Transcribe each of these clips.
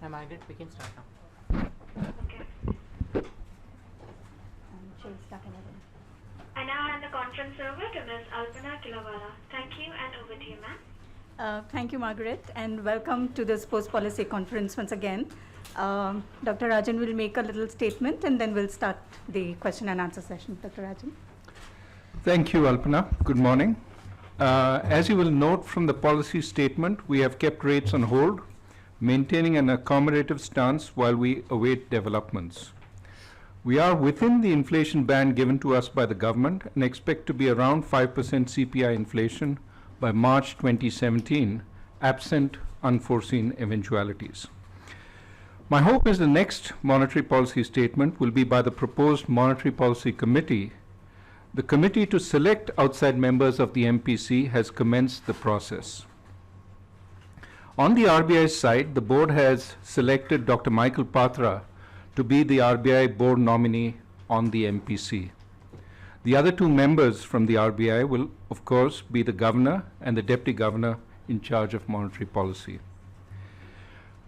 Margaret, we can start now. Okay. She'll start another. I now hand the conference over to Ms. Alpana Kilawala. Thank you, and over to you, ma'am. Thank you, Margaret, and welcome to this post-policy conference once again. Dr. Rajan will make a little statement, and then we'll start the question and answer session. Dr. Rajan. Thank you, Alpana. Good morning. As you will note from the policy statement, we have kept rates on hold, maintaining an accommodative stance while we await developments. We are within the inflation band given to us by the government and expect to be around 5% CPI inflation by March 2017, absent unforeseen eventualities. My hope is the next monetary policy statement will be by the proposed Monetary Policy Committee. The committee to select outside members of the MPC has commenced the process. On the RBI side, the board has selected Dr. Michael Patra to be the RBI board nominee on the MPC. The other two members from the RBI will, of course, be the governor and the deputy governor in charge of monetary policy.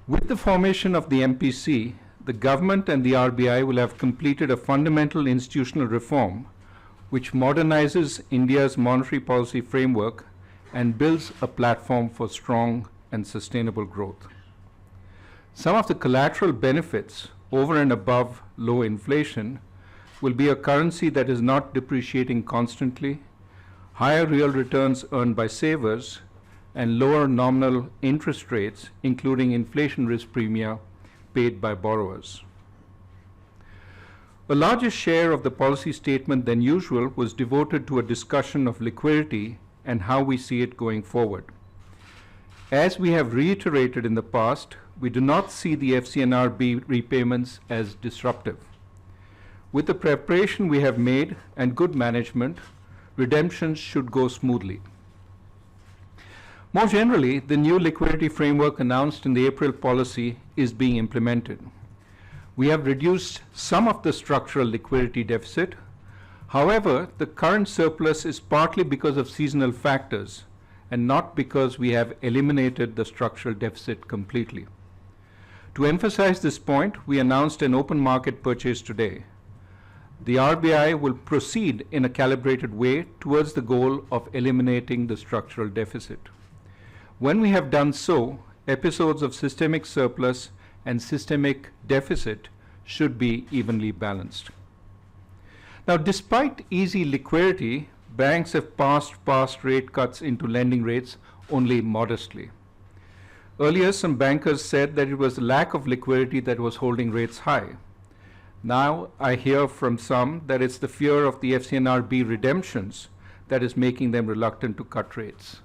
With the formation of the MPC, the government and the RBI will have completed a fundamental institutional reform which modernizes India's monetary policy framework and builds a platform for strong and sustainable growth. Some of the collateral benefits over and above low inflation will be a currency that is not depreciating constantly, higher real returns earned by savers, and lower nominal interest rates, including inflation risk premia paid by borrowers. A larger share of the policy statement than usual was devoted to a discussion of liquidity and how we see it going forward. As we have reiterated in the past, we do not see the FCNR repayments as disruptive. With the preparation we have made and good management, redemptions should go smoothly. More generally, the new liquidity framework announced in the April policy is being implemented. We have reduced some of the structural liquidity deficit. However, the current surplus is partly because of seasonal factors and not because we have eliminated the structural deficit completely. To emphasize this point, we announced an open market purchase today. The RBI will proceed in a calibrated way towards the goal of eliminating the structural deficit. When we have done so, episodes of systemic surplus and systemic deficit should be evenly balanced. Now, despite easy liquidity, banks have passed past rate cuts into lending rates only modestly. Earlier, some bankers said that it was the lack of liquidity that was holding rates high. Now, I hear from some that it's the fear of the FCNR redemptions that is making them reluctant to cut rates.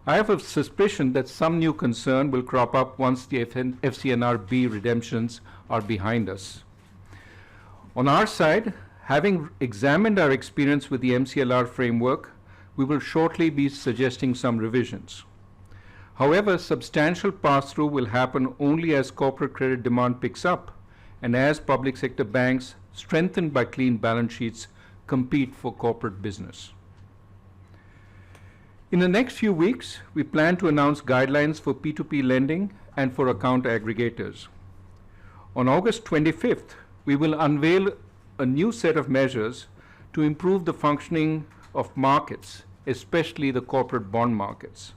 I have a suspicion that some new concern will crop up once the FCNR redemptions are behind us. On our side, having examined our experience with the MCLR framework, we will shortly be suggesting some revisions. However, substantial pass-through will happen only as corporate credit demand picks up and as public sector banks, strengthened by clean balance sheets, compete for corporate business. In the next few weeks, we plan to announce guidelines for P2P lending and for account aggregators. On August 25th, we will unveil a new set of measures to improve the functioning of markets, especially the corporate bond markets.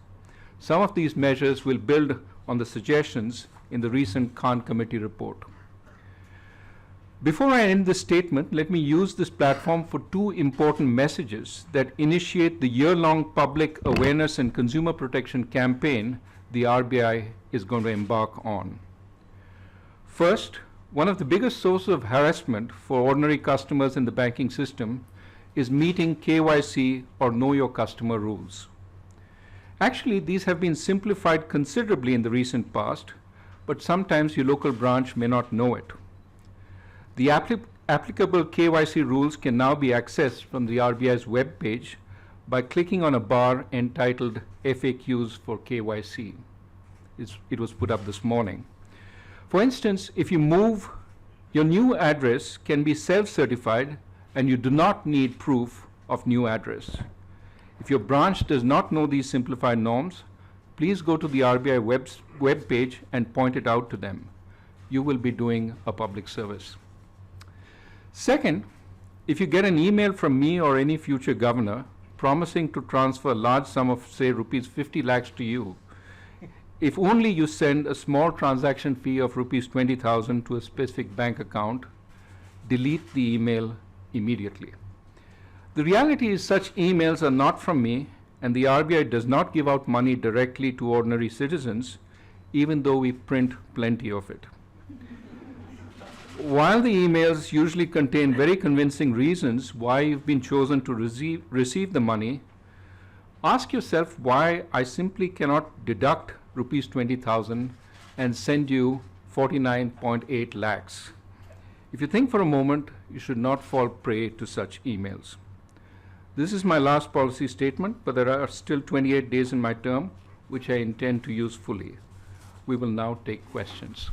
Some of these measures will build on the suggestions in the recent Khan Committee report. Before I end this statement, let me use this platform for two important messages that initiate the year-long public awareness and consumer protection campaign the RBI is going to embark on. First, one of the biggest sources of harassment for ordinary customers in the banking system is meeting KYC or Know Your Customer rules. Actually, these have been simplified considerably in the recent past, but sometimes your local branch may not know it. The applicable KYC rules can now be accessed from the RBI's web page by clicking on a bar entitled FAQs for KYC. It was put up this morning. For instance, if you move, your new address can be self-certified and you do not need proof of new address. If your branch does not know these simplified norms, please go to the RBI web page and point it out to them. you will be doing a public service. Second, if you get an email from me or any future governor promising to transfer a large sum of, say, rupees 50 lakhs to you, if only you send a small transaction fee of rupees 20,000 to a specific bank account, delete the email immediately. The reality is such emails are not from me, and the RBI does not give out money directly to ordinary citizens, even though we print plenty of it. While the emails usually contain very convincing reasons why you've been chosen to receive the money, ask yourself why I simply cannot deduct rupees 20,000 and send you 49.8 lakhs. If you think for a moment, you should not fall prey to such emails. This is my last policy statement, but there are still 28 days in my term, which I intend to use fully. We will now take questions.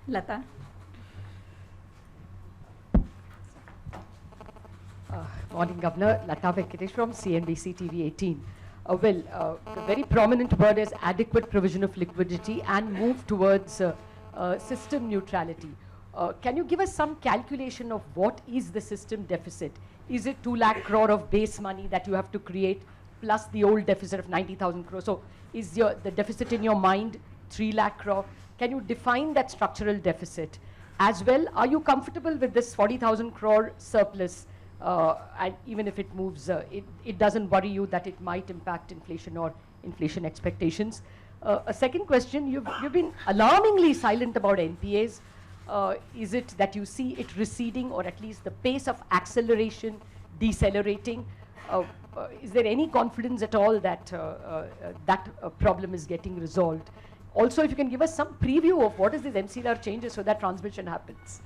Lata. Morning, Governor. Lata Venkatesh from CNBC TV 18. The very prominent word is adequate provision of liquidity and move towards system neutrality. Can you give us some calculation of what is the system deficit? Is it 2 lakh crore of base money that you have to create plus the old deficit of 90,000 crore? So is the deficit in your mind 3 lakh crore? Can you define that structural deficit? As well, are you comfortable with this 40,000 crore surplus? And even if it moves, it doesn't worry you that it might impact inflation or inflation expectations. A second question, you've been alarmingly silent about NPAs. Is it that you see it receding, or at least the pace of acceleration decelerating? Is there any confidence at all that that problem is getting resolved? Also, if you can give us some preview of what is this MCLR changes so that transmission happens.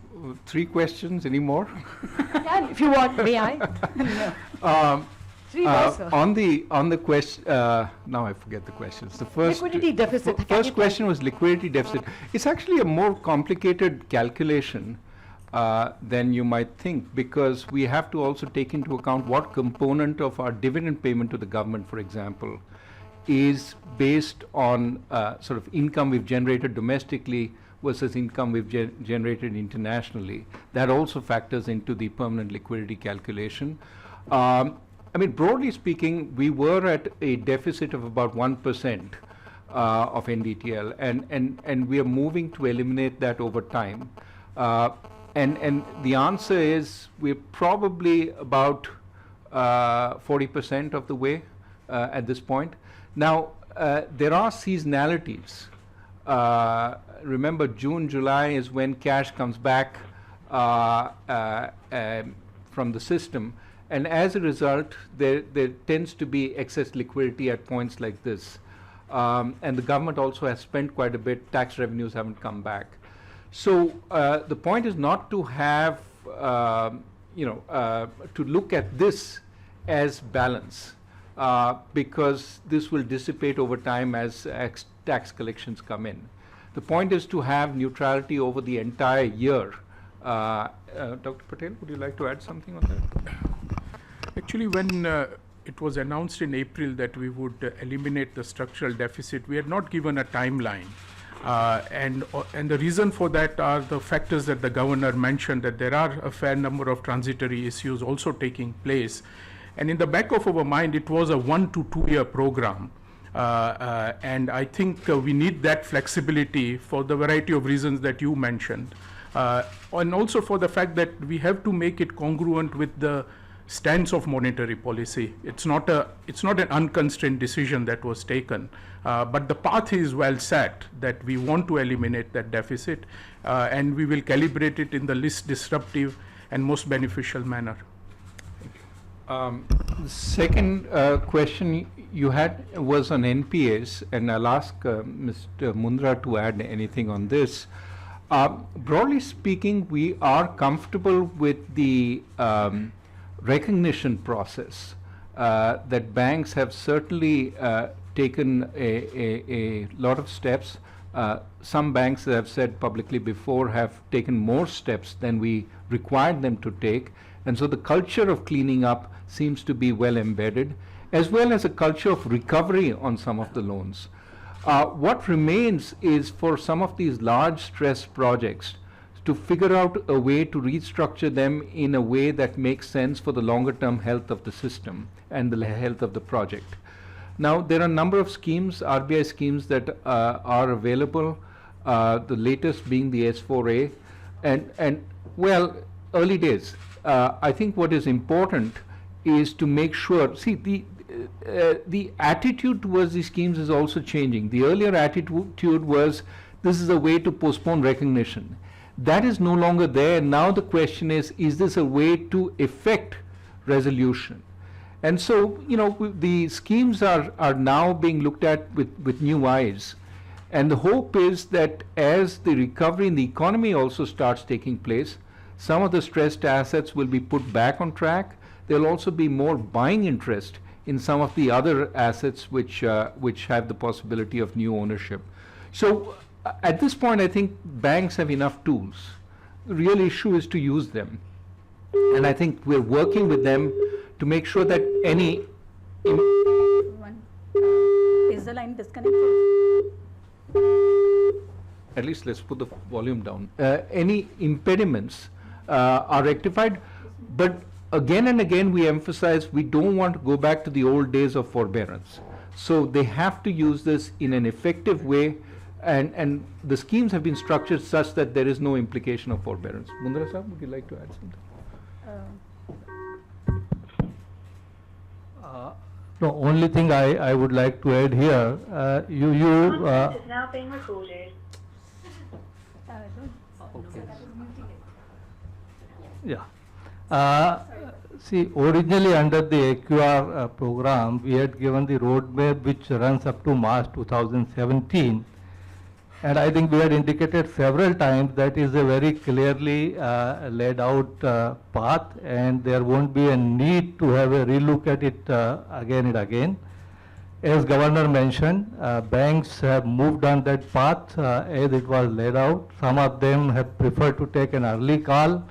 3 questions, any more? Yeah, if you want, may I? On the question, now I forget the questions. The first liquidity deficit. First question was liquidity deficit. It's actually a more complicated calculation than you might think, because we have to also take into account what component of our dividend payment to the government, for example, is based on sort of income we've generated domestically versus income we've generated internationally. That also factors into the permanent liquidity calculation. I mean, broadly speaking, we were at a deficit of about 1% of NDTL, and we are moving to eliminate that over time. And the answer is we're probably about 40% of the way at this point. Now, there are seasonalities. Remember, June, July is when cash comes back from the system. And as a result, there tends to be excess liquidity at points like this. And the government also has spent quite a bit. Tax revenues haven't come back. So the point is not to have, to look at this as balance, because this will dissipate over time as tax collections come in. The point is to have neutrality over the entire year. Dr. Patel, would you like to add something on that? Actually, when it was announced in April that we would eliminate the structural deficit, we had not given a timeline. And the reason for that are the factors that the governor mentioned, that there are a fair number of transitory issues also taking place. And in the back of our mind, it was a 1 to 2 year program. And I think we need that flexibility for the variety of reasons that you mentioned. And also for the fact that we have to make it congruent with the stance of monetary policy. It's not an unconstrained decision that was taken, but the path is well set that we want to eliminate that deficit, and we will calibrate it in the least disruptive and most beneficial manner. The second question you had was on NPAs, and I'll ask Mr. Mundra to add anything on this. Broadly speaking, we are comfortable with the recognition process that banks have certainly taken a lot of steps. Some banks, as I've said publicly before, have taken more steps than we required them to take, and so the culture of cleaning up seems to be well embedded, as well as a culture of recovery on some of the loans. What remains is for some of these large stress projects to figure out a way to restructure them in a way that makes sense for the longer term health of the system and the health of the project. Now, there are a number of schemes, RBI schemes that are available, the latest being the S4A, and well, early days. I think what is important is to make sure, see, the attitude towards these schemes is also changing. The earlier attitude was, this is a way to postpone recognition. That is no longer there. Now the question is this a way to effect resolution? And so, you know, the schemes are now being looked at with new eyes. And the hope is that as the recovery in the economy also starts taking place, some of the stressed assets will be put back on track. There'll also be more buying interest in some of the other assets which have the possibility of new ownership. So at this point, I think banks have enough tools. The real issue is to use them. And I think we're working with them to make sure that any... Is the line disconnected? At least let's put the volume down. Any impediments are rectified, but again and again we emphasize we don't want to go back to the old days of forbearance. So they have to use this in an effective way, and the schemes have been structured such that there is no implication of forbearance. Mundra Sahab, would you like to add something? No, only thing I would like to add here, Conference is now being recorded. yeah. See, originally under the AQR program, we had given the roadmap which runs up to March 2017. And I think we had indicated several times that is a very clearly laid out path, and there won't be a need to have a relook at it again and again. As Governor mentioned, banks have moved on that path as it was laid out. Some of them have preferred to take an early call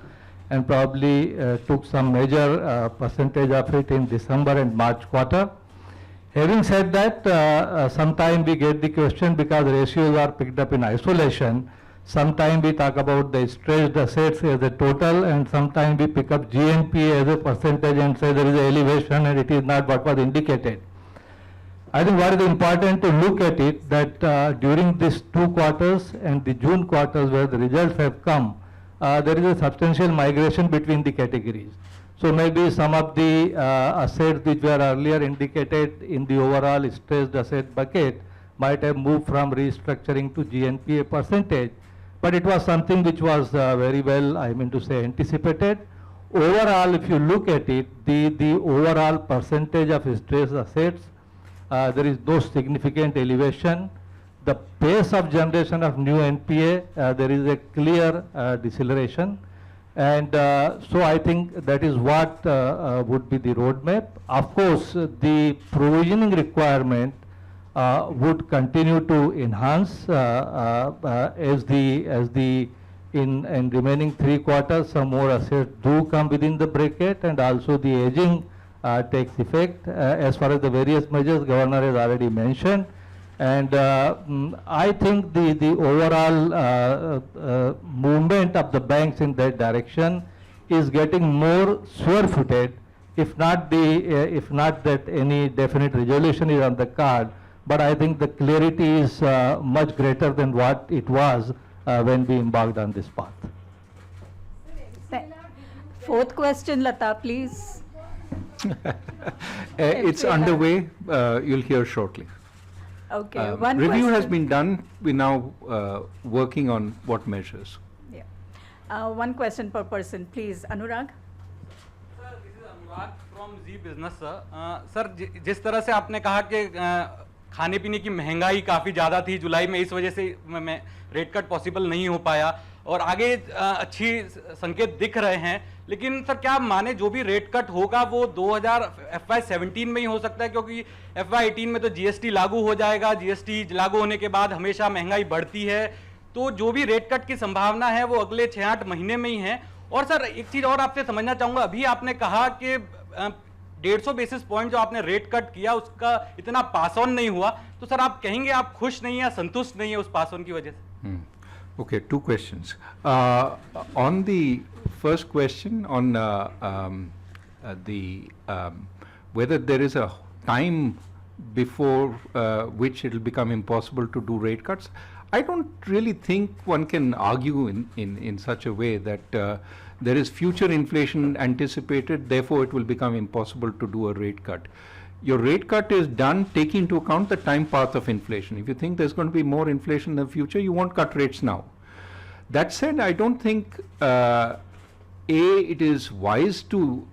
and probably took some major percentage of it in December and March quarter. Having said that, sometimes we get the question because ratios are picked up in isolation. Sometimes we talk about the stressed assets as a total, and sometimes we pick up GNPA as a percentage and say there is an elevation and it is not what was indicated. I think what is important to look at it that during these 2 quarters and the June quarters where the results have come, there is a substantial migration between the categories. So maybe some of the assets which were earlier indicated in the overall stressed asset bucket might have moved from restructuring to GNPA percentage, but it was something which was very well, I mean to say, anticipated. Overall, if you look at it, the overall percentage of stressed assets, there is no significant elevation. The pace of generation of new NPA, there is a clear deceleration. And so I think that is what would be the roadmap. Of course, the provisioning requirement would continue to enhance as the in remaining 3 quarters, some more assets do come within the bracket, and also the aging takes effect. As far as the various measures Governor has already mentioned. And I think the overall movement of the banks in that direction is getting more sure-footed, if not that any definite resolution is on the card, but I think the clarity is much greater than what it was when we embarked on this path. Fourth question, Lata, please. It's underway. You'll hear shortly. Okay, Review has been done. We're now working on what measures. Yeah. One question per person, please. Anurag. Sir, this is Anurag from Z Business, sir. Sir, जिस तरह से आपने कहा कि खाने पीने की महंगाई काफ़ी ज़्यादा थी जुलाई में, इस वजह से रेट कट पॉसिबल नहीं हो पाया और आगे अच्छी संकेत दिख रहे हैं, लेकिन सर क्या माने जो भी रेट कट होगा वो FY17 में ही हो सकता है, क्योंकि FY18 में तो GST लागू हो जाएगा, GST लागू होने के बाद हमेशा महंगाई बढ़ती है, तो जो भी रेट कट की संभावना है वो अगले 6-8 महीने में ही है। और सर एक चीज़ और आपसे समझना चाहूँगा, अभी आपने कहा कि 150 बेसिस पॉइंट जो आपने रेट कट किया उसका इतना पास ऑन नहीं हुआ, तो सर आप कहेंगे आप खुश नहीं है, संतुष्ट नहीं है उस पास ऑन की वजह से? Okay, two questions. On the first question on whether there is a time before which it will become impossible to do rate cuts, I don't really think one can argue in such a way that there is future inflation anticipated, therefore it will become impossible to do a rate cut. Your rate cut is done taking into account the time path of inflation. If you think there's going to be more inflation in the future, you won't cut rates now. That said, I don't think it is wise to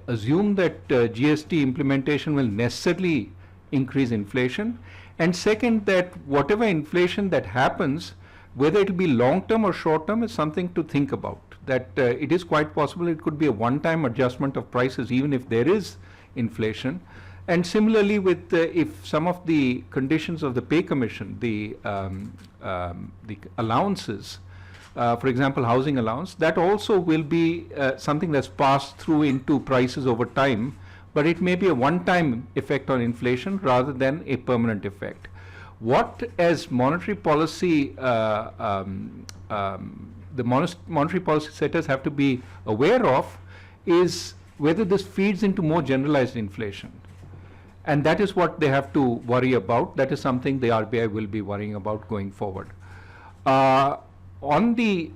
assume that GST implementation will necessarily increase inflation, and second, that whatever inflation that happens, whether it will be long term or short term, is something to think about. That it is quite possible it could be a one-time adjustment of prices even if there is inflation. And similarly with if some of the conditions of the pay commission, the allowances, for example housing allowance, that also will be something that's passed through into prices over time, but it may be a one-time effect on inflation rather than a permanent effect. What as monetary policy, the monetary policy setters have to be aware of is whether this feeds into more generalized inflation. And that is what they have to worry about. That is something the RBI will be worrying about going forward. On the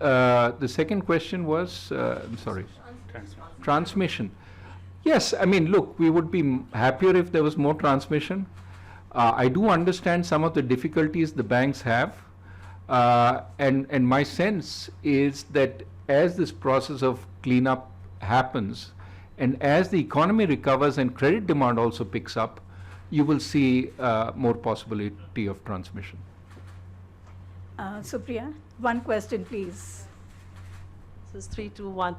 second question was, I'm sorry, transmission. Yes, I mean, look, we would be happier if there was more transmission. I do understand some of the difficulties the banks have, and my sense is that as this process of cleanup happens, and as the economy recovers and credit demand also picks up, you will see more possibility of transmission. Supriya, one question, please. This is 3, 2, 1.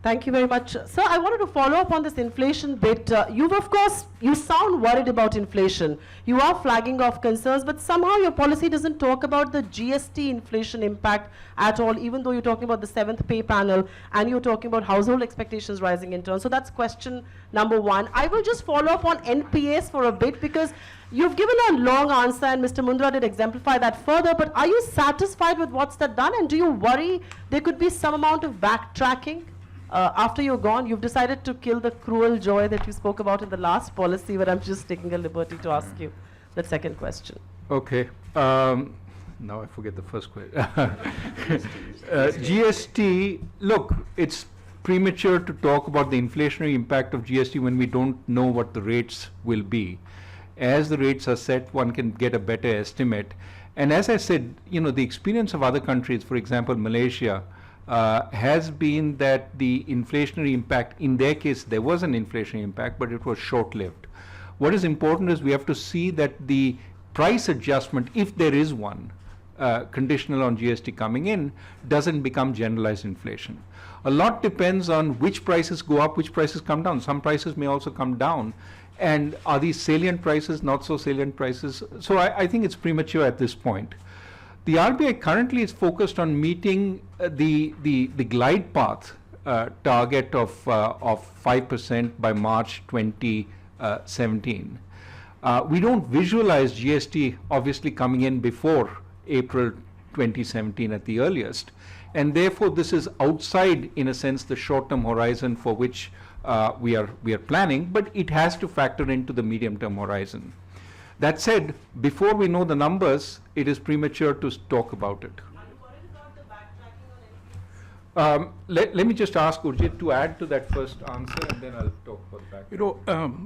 Thank you very much. Sir, I wanted to follow up on this inflation bit. You sound worried about inflation. You are flagging off concerns, but somehow your policy doesn't talk about the GST inflation impact at all, even though you're talking about the 7th pay panel and you're talking about household expectations rising in turn. So that's question number 1. I will just follow up on NPAs for a bit because you've given a long answer and Mr. Mundra did exemplify that further, but are you satisfied with what's done, and do you worry there could be some amount of backtracking after you're gone? You've decided to kill the cruel joy that you spoke about in the last policy, but I'm just taking a liberty to ask you the second question. Okay. Now I forget the first question. GST, look, it's premature to talk about the inflationary impact of GST when we don't know what the rates will be. As the rates are set, one can get a better estimate. And as I said, you know, the experience of other countries, for example, Malaysia, has been that the inflationary impact, in their case, there was an inflationary impact, but it was short-lived. What is important is we have to see that the price adjustment, if there is one, conditional on GST coming in, doesn't become generalized inflation. A lot depends on which prices go up, which prices come down. Some prices may also come down. And are these salient prices, not so salient prices? So I think it's premature at this point. The RBI currently is focused on meeting the glide path target of 5% by March 2017. We don't visualize GST obviously coming in before April 2017 at the earliest. And therefore this is outside, in a sense, the short-term horizon for which we are planning, but it has to factor into the medium-term horizon. That said, before we know the numbers, it is premature to talk about it. Let me just ask Urjit to add to that first answer, and then I'll talk about that. You know,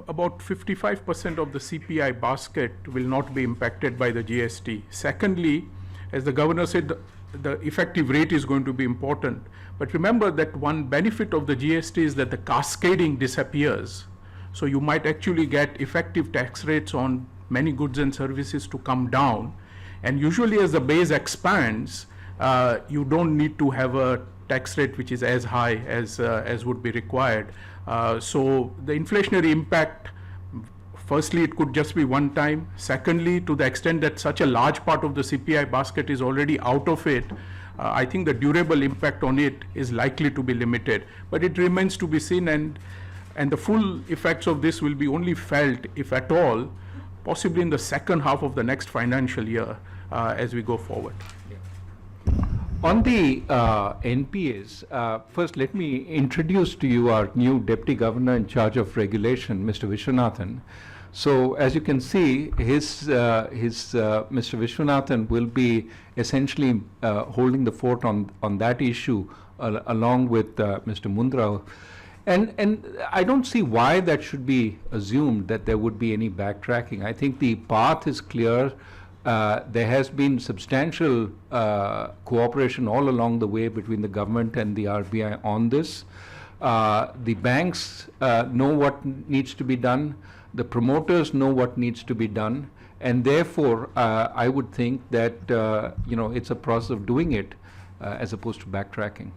about 55% of the CPI basket will not be impacted by the GST. Secondly, as the governor said, the effective rate is going to be important. But remember that one benefit of the GST is that the cascading disappears. So you might actually get effective tax rates on many goods and services to come down. And usually as the base expands, you don't need to have a tax rate which is as high as would be required. So the inflationary impact, firstly, it could just be one time. Secondly, to the extent that such a large part of the CPI basket is already out of it, I think the durable impact on it is likely to be limited. But it remains to be seen, and And the full effects of this will be only felt, if at all, possibly in the second half of the next financial year as we go forward. On the NPAs, first let me introduce to you our new Deputy Governor in charge of regulation, Mr. Vishwanathan. So as you can see, Mr. Vishwanathan will be essentially holding the fort on that issue along with Mr. Mundra. And I don't see why that should be assumed that there would be any backtracking. I think the path is clear. There has been substantial cooperation all along the way between the government and the RBI on this. The banks know what needs to be done. The promoters know what needs to be done. And therefore, I would think that it's a process of doing it as opposed to backtracking.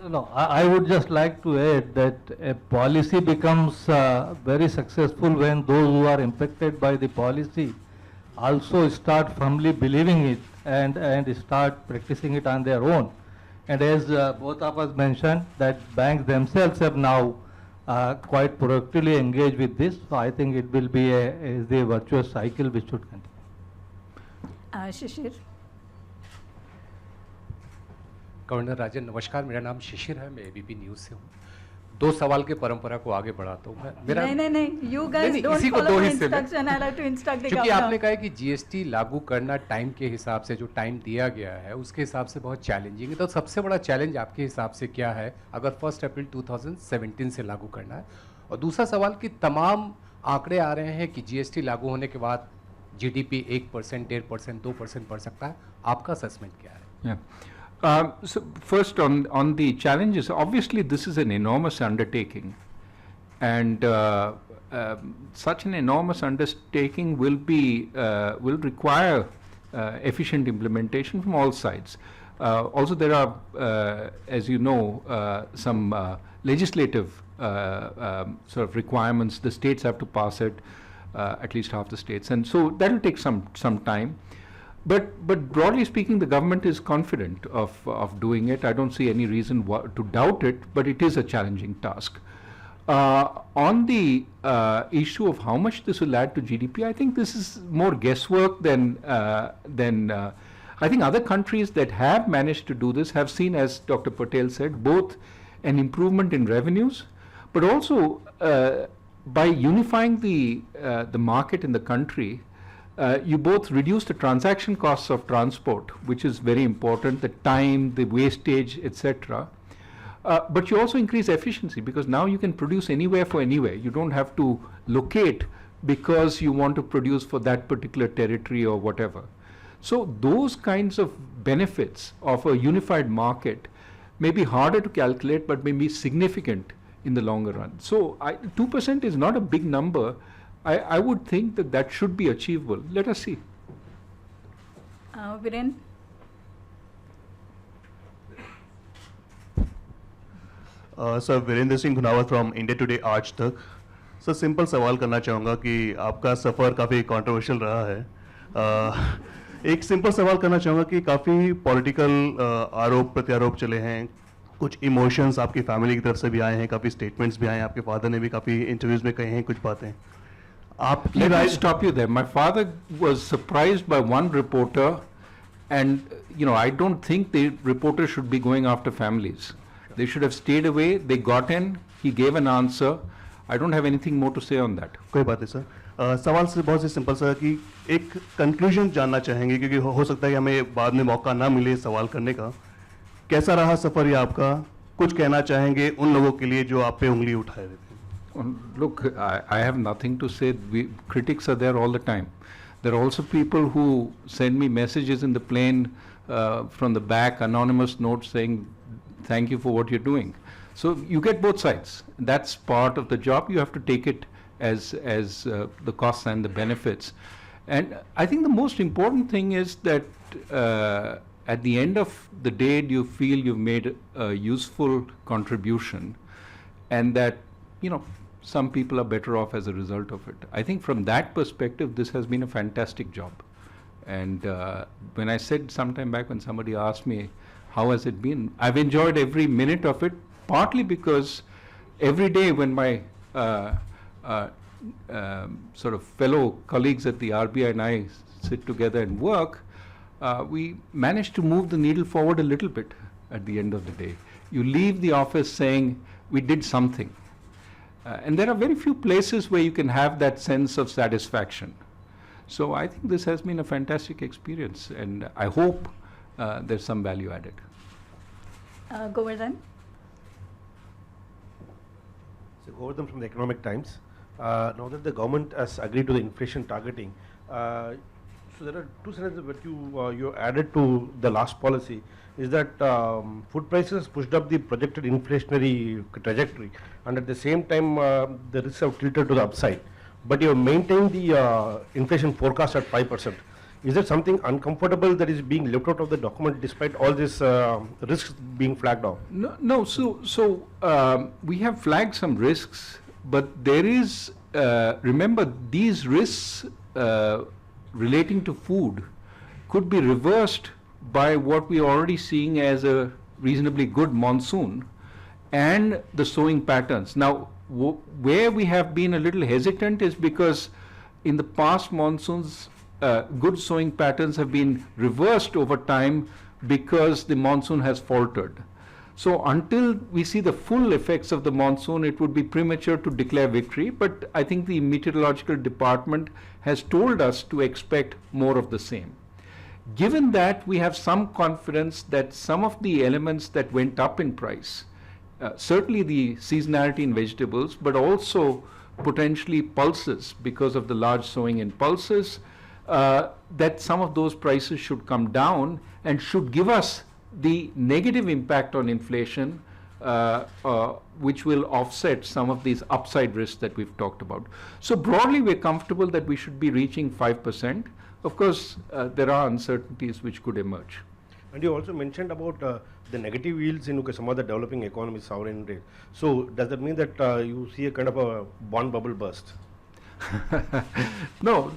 No, I would just like to add that a policy becomes very successful when those who are impacted by the policy also start firmly believing it and start practicing it on their own. And as both of us mentioned, that banks themselves have now quite proactively engaged with this. So I think it will be a virtuous cycle which should continue. Shishir. Governor Rajan नमस्कार, मेरा नाम शिशिर है, मैं ABP news से हूँ। दो सवाल के परंपरा को आगे बढ़ाता हूँ मैं। मेरा नहीं, you guys don't follow my instruction. I like to instruct the governor. क्योंकि आपने कहा कि जीएसटी लागू करना टाइम के हिसाब से जो टाइम दिया गया है उसके हिसाब से बहुत चैलेंजिंग है, तो सबसे बड़ा चैलेंज आपके हिसाब से क्या है अगर 1 अप्रैल 2017 से लागू करना है? और दूसरा सवाल कि तमाम आंकड़े आ रहे हैं कि जीएसटी लागू होने के बाद जीडीपी 1%, 1.5%, 2% बढ़ सकता है, आपका असेसमेंट क्या है? So first on the challenges, obviously this is an enormous undertaking, and such an enormous undertaking will require efficient implementation from all sides. Also there are, as you know, some legislative sort of requirements. The states have to pass it, at least half the states, and so that will take some time. But broadly speaking, the government is confident of doing it. I don't see any reason to doubt it, but it is a challenging task. On the issue of how much this will add to GDP, I think this is more guesswork than I think other countries that have managed to do this have seen, as Dr. Patel said, both an improvement in revenues, but also by unifying the market in the country, you both reduce the transaction costs of transport, which is very important, the time, the wastage, etc. But you also increase efficiency because now you can produce anywhere for anywhere. You don't have to locate because you want to produce for that particular territory or whatever. So those kinds of benefits of a unified market may be harder to calculate but may be significant in the longer run. So 2% is not a big number. I would think that should be achievable. Let us see. Viren? Sir Virendra Singh Gunawat from India Today Aaj Tak. Sir simple सवाल करना चाहूँगा कि आपका सफ़र काफ़ी controversial रहा है। एक simple सवाल करना चाहूँगा कि काफ़ी पॉलिटिकल आरोप प्रत्यारोप चले हैं, कुछ इमोशंस आपकी फैमिली की तरफ से भी आए हैं, काफ़ी स्टेटमेंट्स भी आए हैं, आपके फादर ने भी काफ़ी इंटरव्यूज़ में कहे हैं कुछ बातें। Let me stop you there. My father was surprised by one reporter, and I don't think the reporter should be going after families. They should have stayed away. They got in. He gave an answer. I don't have anything more to say on that. कोई बात नहीं sir. सवाल से बहुत ही simple sir कि एक conclusion जानना चाहेंगे क्योंकि हो सकता है कि हमें बाद में मौका ना मिले सवाल करने का। कैसा रहा सफर ये आपका? कुछ कहना चाहेंगे उन लोगों के लिए जो आप पे उंगली उठाए हुए थे? Look, I have nothing to say. Critics are there all the time. There are also people who send me messages in the plane from the back, anonymous notes saying, thank you for what you're doing. So you get both sides. That's part of the job. You have to take it as the costs and the benefits. And I think the most important thing is that at the end of the day, you feel you've made a useful contribution and that, some people are better off as a result of it. I think from that perspective, this has been a fantastic job. And when I said sometime back when somebody asked me, how has it been? I've enjoyed every minute of it, partly because every day when my sort of fellow colleagues at the RBI and I sit together and work, we manage to move the needle forward a little bit at the end of the day. You leave the office saying, we did something. And there are very few places where you can have that sense of satisfaction. So I think this has been a fantastic experience, and I hope there's some value added. Govardhan? So Govardhan from the Economic Times. Now that the government has agreed to the inflation targeting, so there are two sentences that you added to the last policy, is that food prices pushed up the projected inflationary trajectory, and at the same time the risks have tilted to the upside. But you have maintained the inflation forecast at 5%. Is there something uncomfortable that is being left out of the document despite all these risks being flagged off? No. So we have flagged some risks, but there is, remember, these risks relating to food could be reversed by what we are already seeing as a reasonably good monsoon and the sowing patterns. Now, where we have been a little hesitant is because in the past monsoons, good sowing patterns have been reversed over time because the monsoon has faltered. So until we see the full effects of the monsoon, it would be premature to declare victory, but I think the meteorological department has told us to expect more of the same. Given that, we have some confidence that some of the elements that went up in price, certainly the seasonality in vegetables, but also potentially pulses because of the large sowing in pulses, that some of those prices should come down and should give us the negative impact on inflation, which will offset some of these upside risks that we've talked about. So broadly, we're comfortable that we should be reaching 5%. Of course, there are uncertainties which could emerge. And you also mentioned about the negative yields in some of the developing economies, sovereign rate. So does that mean that you see a kind of a bond bubble burst? No,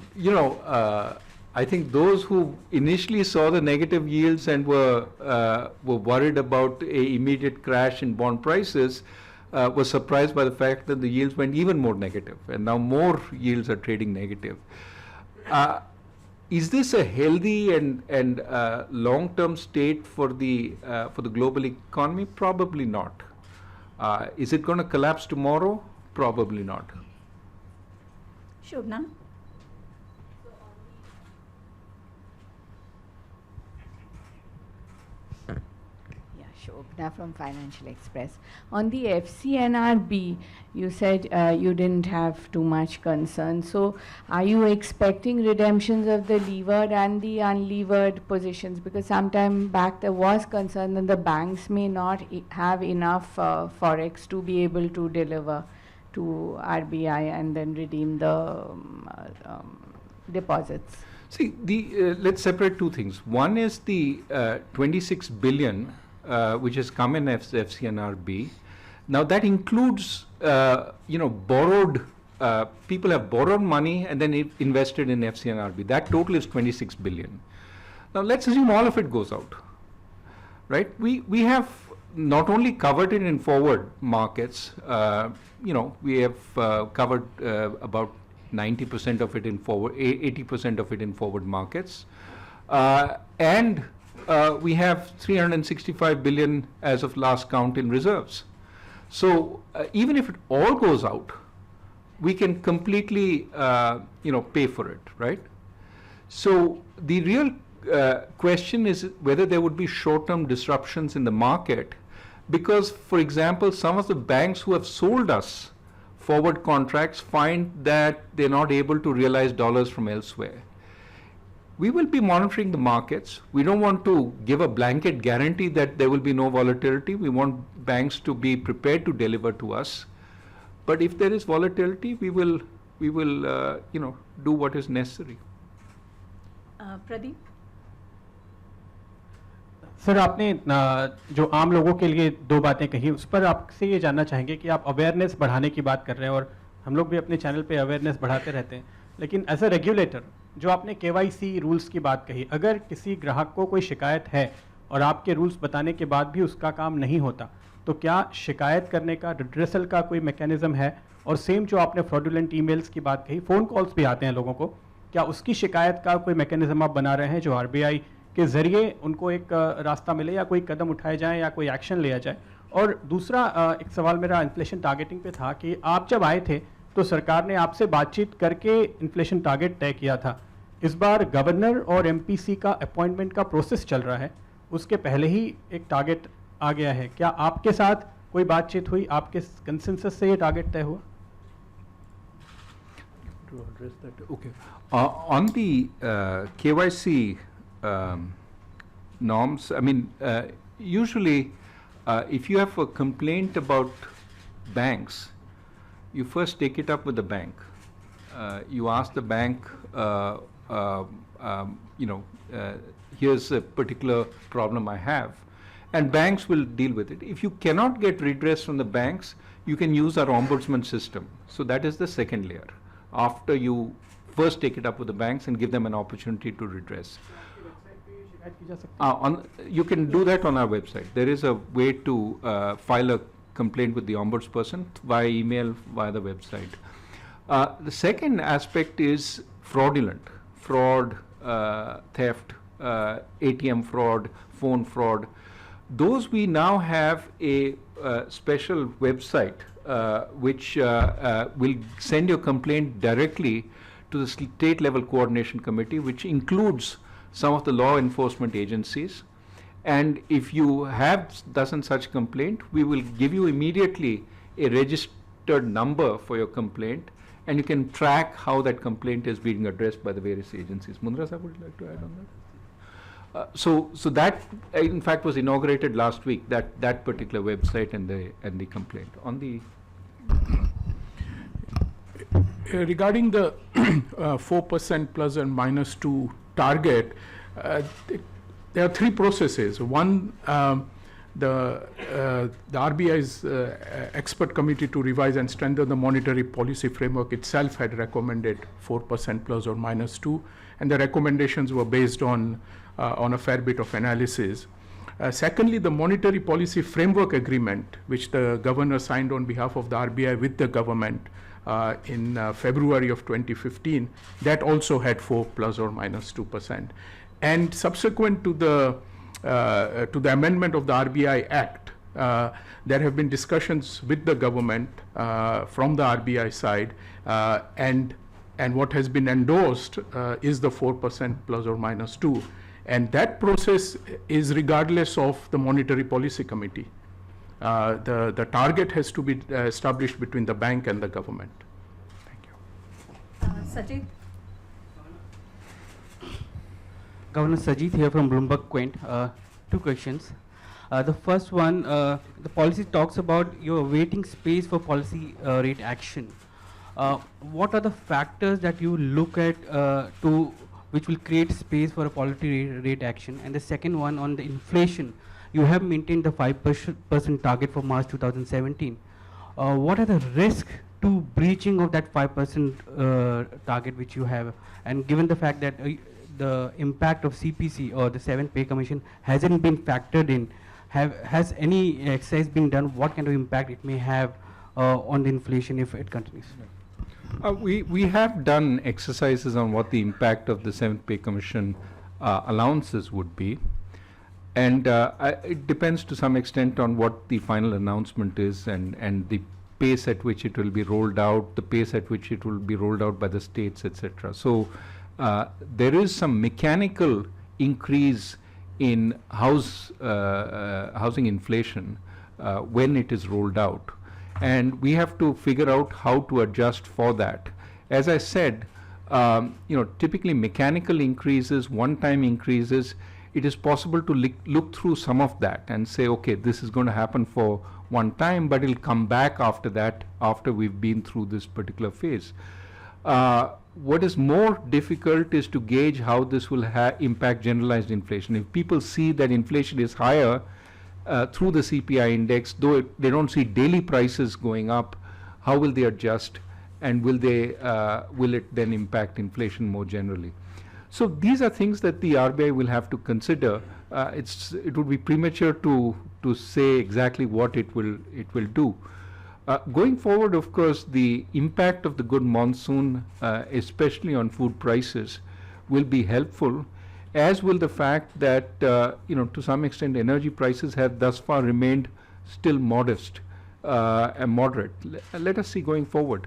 I think those who initially saw the negative yields and were worried about an immediate crash in bond prices were surprised by the fact that the yields went even more negative, and now more yields are trading negative. Is this a healthy and long-term state for the global economy? Probably not. Is it going to collapse tomorrow? Probably not. Shobna? Shobna from Financial Express. On the FCNR, you said you didn't have too much concern. So are you expecting redemptions of the levered and the unlevered positions? Because sometime back there was concern that the banks may not have enough Forex to be able to deliver to RBI and then redeem the deposits. See, let's separate two things. One is the 26 billion which has come in FCNR. Now that includes, borrowed, people have borrowed money and then invested in FCNR. That total is 26 billion. Now let's assume all of it goes out, right? We have not only covered it in forward markets, we have covered about 90% of it in forward, 80% of it in forward markets, and we have 365 billion as of last count in reserves. So even if it all goes out, we can completely, pay for it, right? So the real question is whether there would be short-term disruptions in the market, because, for example, some of the banks who have sold us forward contracts find that they're not able to realize dollars from elsewhere. We will be monitoring the markets. We don't want to give a blanket guarantee that there will be no volatility. We want banks to be prepared to deliver to us. But if there is volatility, we will do what is necessary. Pradeep? Sir, आपने जो आम लोगों के लिए दो बातें कही, उस पर आपसे ये जानना चाहेंगे कि आप अवेयरनेस बढ़ाने की बात कर रहे हैं और हम लोग भी अपने चैनल पे अवेयरनेस बढ़ाते रहते हैं, लेकिन एज अ रेगुलेटर जो आपने KYC रूल्स की बात कही, अगर किसी ग्राहक को कोई शिकायत है और आपके रूल्स बताने के बाद भी उसका काम नहीं होता, तो क्या शिकायत करने का, रिड्रेसल का कोई मैकेनिज्म है? और सेम जो आपने फ्रॉडुलेंट ईमेल्स की बात कही, फ़ोन कॉल्स भी आते हैं लोगों को, क्या उसकी शिकायत का कोई मैकेनिज्म आप बना रहे हैं जो आरबीआई के ज़रिए उनको एक रास्ता मिले या कोई कदम उठाए जाएँ या कोई एक्शन लिया जाए? और दूसरा एक सवाल मेरा इन्फ्लेशन टारगेटिंग पे था कि आप जब आए थे तो सरकार ने आपसे बातचीत करके इन्फ्लेशन टारगेट तय किया था। इस बार गवर्नर और एमपीसी का अपॉइंटमेंट का प्रोसेस चल रहा है, उसके पहले ही एक टारगेट आ गया है। क्या आपके साथ कोई बातचीत हुई, आपके कंसेंसस से ये टारगेट तय हुआ? To address that, okay. On the KYC norms, I mean, usually if you have a complaint about banks, you first take it up with the bank. You ask the bank, here's a particular problem I have, and banks will deal with it. If you cannot get redress from the banks, you can use our ombudsman system. So that is the second layer. After you first take it up with the banks and give them an opportunity to redress. You can do that on our website. There is a way to file a complaint with the ombudsperson via email, via the website. The second aspect is fraudulent, fraud, theft, ATM fraud, phone fraud. Those we now have a special website which will send your complaint directly to the state level coordination committee, which includes some of the law enforcement agencies. And if you have done such complaint, we will give you immediately a registered number for your complaint, and you can track how that complaint is being addressed by the various agencies. Mundra sir, would you like to add on that? So that in fact was inaugurated last week, that particular website and the complaint. On the regarding the 4% plus and minus 2 target, there are three processes. One, the RBI's expert committee to revise and strengthen the monetary policy framework itself had recommended 4% plus or minus 2, and the recommendations were based on a fair bit of analysis. Secondly, the monetary policy framework agreement, which the governor signed on behalf of the RBI with the government in February of 2015, that also had 4 plus or minus 2%. And subsequent to the amendment of the RBI Act, there have been discussions with the government from the RBI side, and what has been endorsed is the 4% plus or minus 2. And that process is regardless of the monetary policy committee. The target has to be established between the bank and the government. Thank you. Sajid? Governor Sajid here from Bloomberg Quint. Two questions. The first one, the policy talks about your waiting space for policy rate action. What are the factors that you look at which will create space for a policy rate action? And the second one, on the inflation, you have maintained the 5% target for March 2017. What are the risks to breaching of that 5% target which you have? And given the fact that the impact of CPC or the 7th Pay Commission hasn't been factored in, has any exercise been done? What kind of impact it may have on the inflation if it continues? We have done exercises on what the impact of the 7th Pay Commission allowances would be, and it depends to some extent on what the final announcement is and the pace at which it will be rolled out, the pace at which it will be rolled out by the states, etc. So there is some mechanical increase in housing inflation when it is rolled out. And we have to figure out how to adjust for that. As I said, typically mechanical increases, one-time increases, it is possible to look through some of that and say, okay, this is going to happen for one time, but it'll come back after that, after we've been through this particular phase. What is more difficult is to gauge how this will impact generalized inflation. If people see that inflation is higher through the CPI index, though they don't see daily prices going up, how will they adjust, and will it then impact inflation more generally? So these are things that the RBI will have to consider it would be premature to say exactly what it will do. Going forward, of course, the impact of the good monsoon, especially on food prices, will be helpful, as will the fact that to some extent energy prices have thus far remained still modest and moderate. Let us see going forward.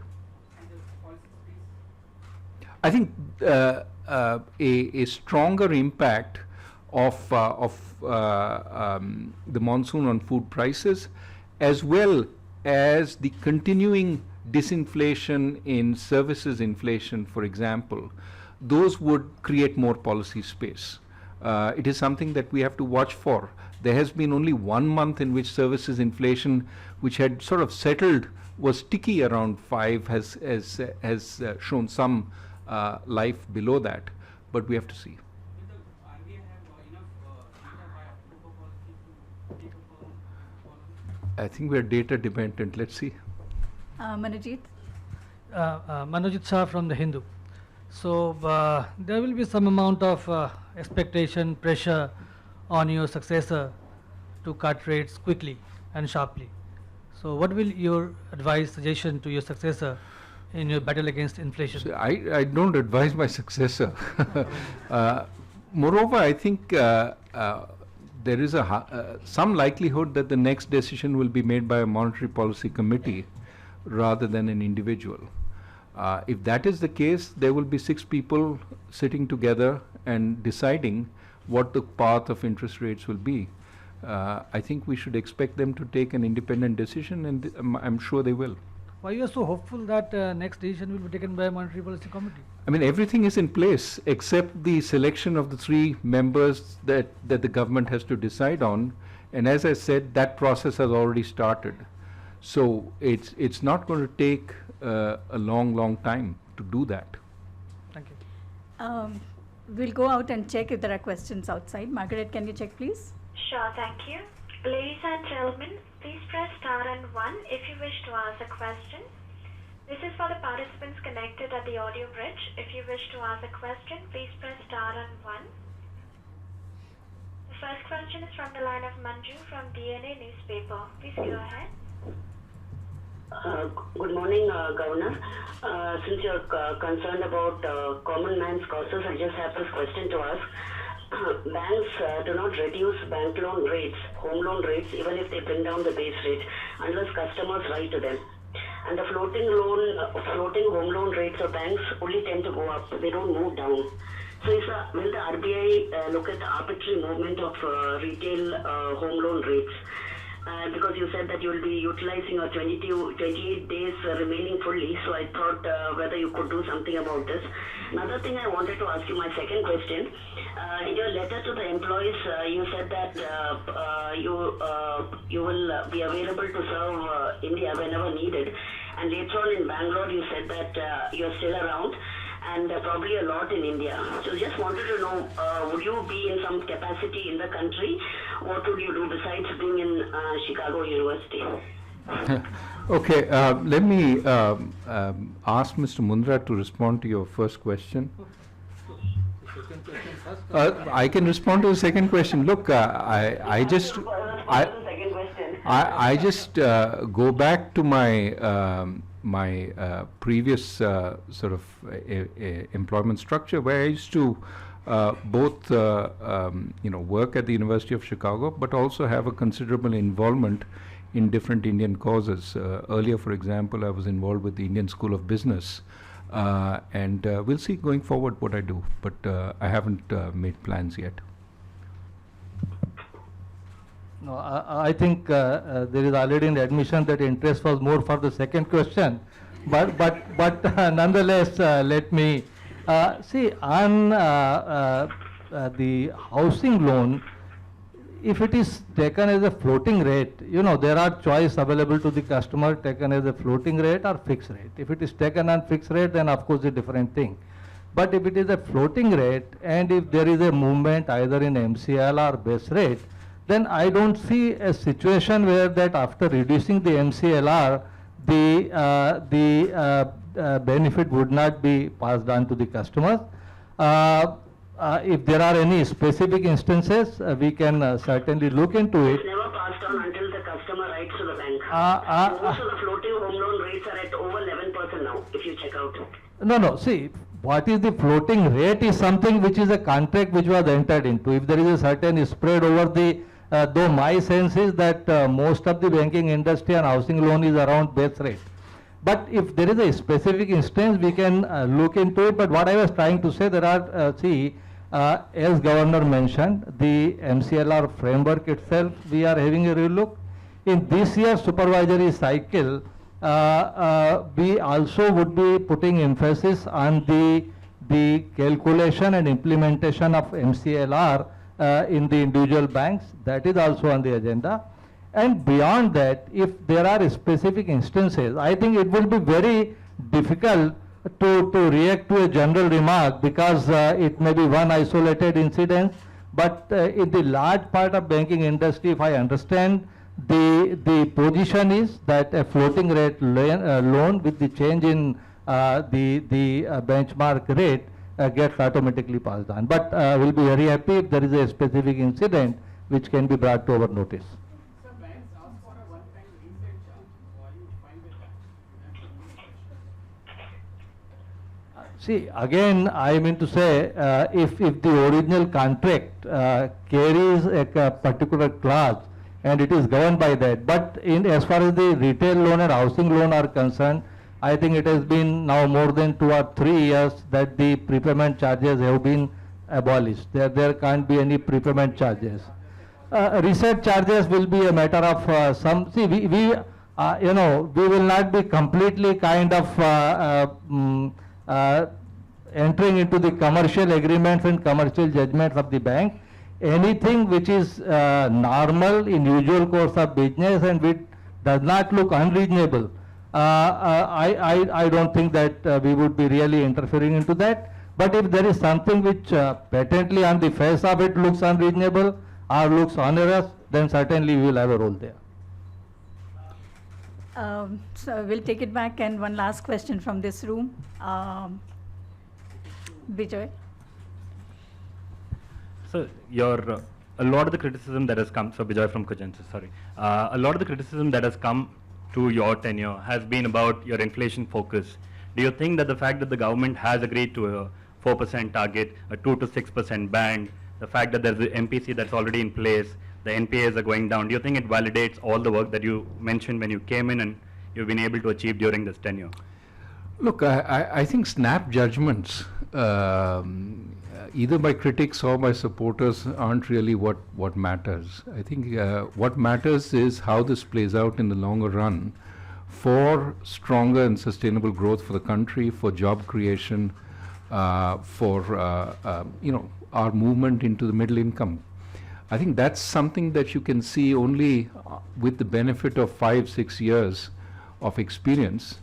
I think a stronger impact of the monsoon on food prices, as well as the continuing disinflation in services inflation, for example, those would create more policy space. It is something that we have to watch for. There has been only 1 month in which services inflation, which had sort of settled, was sticky around 5, has shown some life below that, but we have to see. I think we are data dependent. Let's see. Manojit? Manojit Shah from the Hindu. So there will be some amount of expectation, pressure on your successor to cut rates quickly and sharply. So what will your advice, suggestion to your successor in your battle against inflation? So I don't advise my successor. Moreover, I think there is some likelihood that the next decision will be made by a monetary policy committee rather than an individual. If that is the case, there will be 6 people sitting together and deciding what the path of interest rates will be. I think we should expect them to take an independent decision, and I'm sure they will. Why you are so hopeful that next decision will be taken by a monetary policy committee? I mean, everything is in place except the selection of the 3 members that the government has to decide on, and as I said, that process has already started. So it's not going to take a long time to do that. Thank you. We'll go out and check if there are questions outside. Margaret, can you check, please? Sure, thank you. Ladies and gentlemen, please press star and 1 if you wish to ask a question. This is for the participants connected at the audio bridge. If you wish to ask a question, please press star and 1. The first question is from the line of Manju from DNA newspaper. Please go ahead. Good morning, Governor. Since you're concerned about common man's causes, I just have this question to ask. Banks do not reduce bank loan rates, home loan rates, even if they bring down the base rate, unless customers write to them. And the floating home loan rates of banks only tend to go up; they don't move down. So, will the RBI look at the arbitrary movement of retail home loan rates? Because you said that you will be utilizing your 28 days remaining fully, so I thought whether you could do something about this. Another thing I wanted to ask you, my second question, in your letter to the employees, you said that you will be available to serve India whenever needed, and later on in Bangalore you said that you are still around and probably a lot in India. So just wanted to know, would you be in some capacity in the country? What would you do besides being in Chicago University? Okay, let me ask Mr. Mundra to respond to your first question. I can respond to the second question. Look, I just go back to my previous sort of employment structure, where I used to both work at the University of Chicago, but also have a considerable involvement in different Indian causes. Earlier, for example, I was involved with the Indian School of Business, and we'll see going forward what I do, but I haven't made plans yet. No, I think there is already an admission that interest was more for the second question, but nonetheless, let me see on the housing loan. If it is taken as a floating rate, there are choice available to the customer, taken as a floating rate or fixed rate. If it is taken on fixed rate, then of course a different thing. But if it is a floating rate, and if there is a movement either in MCL or base rate, then I don't see a situation where that after reducing the MCLR, the benefit would not be passed on to the customers. if there are any specific instances, we can certainly look into it. It's never passed on until the customer writes to the bank. Most of the floating home loan rates are at over 11% now, if you check out. No, see, what is the floating rate is something which is a contract which was entered into. If there is a certain spread over the, though my sense is that most of the banking industry and housing loan is around base rate. But if there is a specific instance, we can look into it. But what I was trying to say, there are, as Governor mentioned, the MCLR framework itself, we are having a relook. In this year's supervisory cycle, we also would be putting emphasis on the calculation and implementation of MCLR in the individual banks. That is also on the agenda. And beyond that, if there are specific instances, I think it will be very difficult to react to a general remark, because it may be one isolated incident. But in the large part of banking industry, if I understand, the position is that a floating rate loan with the change in the benchmark rate gets automatically passed on. But we'll be very happy if there is a specific incident which can be brought to our notice. See, again, I mean to say, if the original contract carries a particular clause and it is governed by that, but as far as the retail loan and housing loan are concerned, I think it has been now more than 2 or 3 years that the prepayment charges have been abolished. There can't be any prepayment charges. Reset charges will be a matter of some. See, we will not be completely kind of entering into the commercial agreements and commercial judgments of the bank. Anything which is normal in usual course of business and which does not look unreasonable, I don't think that we would be really interfering into that. But if there is something which patently on the face of it looks unreasonable or looks onerous, then certainly we will have a role there. So we'll take it back, and one last question from this room. Vijay. So a lot of the criticism that has come, so Vijay from Kujansi, sorry. A lot of the criticism that has come to your tenure has been about your inflation focus. Do you think that the fact that the government has agreed to a 4% target, a 2 to 6% band, the fact that there's the MPC that's already in place, the NPAs are going down, do you think it validates all the work that you mentioned when you came in and you've been able to achieve during this tenure? Look, I think snap judgments, either by critics or by supporters, aren't really what matters. I think what matters is how this plays out in the longer run for stronger and sustainable growth for the country, for job creation, for our movement into the middle income. I think that's something that you can see only with the benefit of 5-6 years of experience,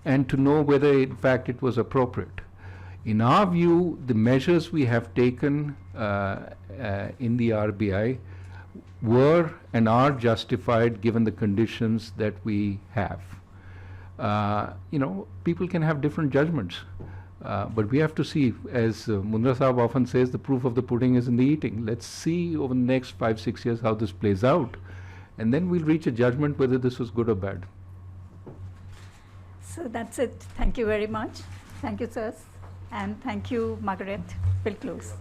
and to know whether in fact it was appropriate. In our view, the measures we have taken in the RBI were and are justified given the conditions that we have. People can have different judgments, but we have to see, as Mundra Sahab often says, the proof of the pudding is in the eating. Let's see over the next 5-6 years how this plays out, and then we'll reach a judgment whether this was good or bad. So that's it. Thank you very much. Thank you, sirs. And thank you, Margaret. We'll close.